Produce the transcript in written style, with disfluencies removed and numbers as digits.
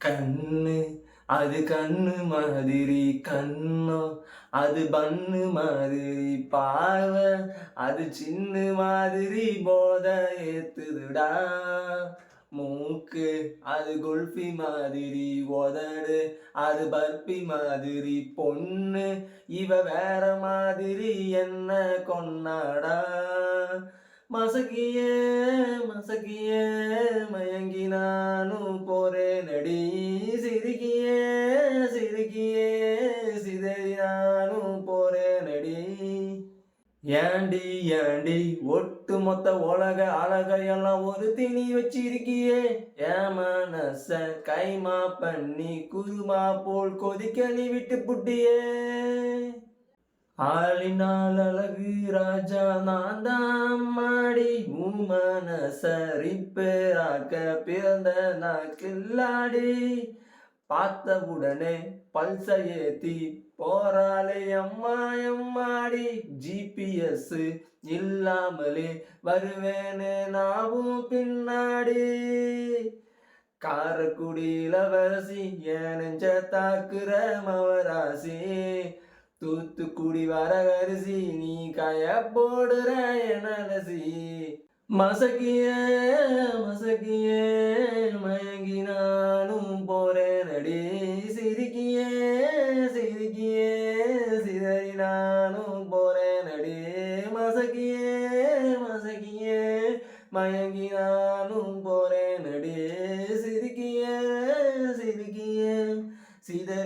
கண்ணு அது கண்ணு மாதிரி கண்ணம், அது பண்ணு மாதிரி பார்வை, அது சின்ன மாதிரி போத ஏத்துதுடா. மூக்கு அது குல்ஃபி மாதிரி, உதடு அது பர்பி மாதிரி, பொண்ணு இவ வேற மாதிரி என்ன கொண்டாடா. மசக்கியே மசக்கியே மயங்கி நானும் போறேனடி, சிரிக்கியே சிரிக்கியே சிதறி நானும் போறேனடி. ஏண்டி ஏண்டி ஒட்டு மொத்த உலக அழகையெல்லாம் ஒரு திணி வச்சிருக்கியே, என் மனச கைமா பண்ணி குருமா போல் கொதிக்க நீ விட்டு புட்டியே. ஆளினால் அழகு ராஜா நான் தான் மாடி, உன் மனச ரிப்பேராக்க பிறந்த நான் கில்லாடி. பார்த்தவுடனே பல்ச ஏத்தி போறாளே அம்மா எம்மாடி, ஜிபிஎஸ் இல்லாமலே வருவேனே நாவும் பின்னாடி. காரக்குடியில வரசி என் நெஞ்ச தாக்குற மவராசி, தூத்துக்குடி வரகரிசி நீ காய போடுற என் அலசி. மசக்கிய மசக்கிய மயங்கி நானும் போறேனடி, சிரிக்கியே சிரிக்கியே சிதறி நானும் போறேனடி. மசக்கியே மசக்கியே மயங்கி நானும் போறேனடி, சிரிக்கியே சிரிக்கியே சிதறி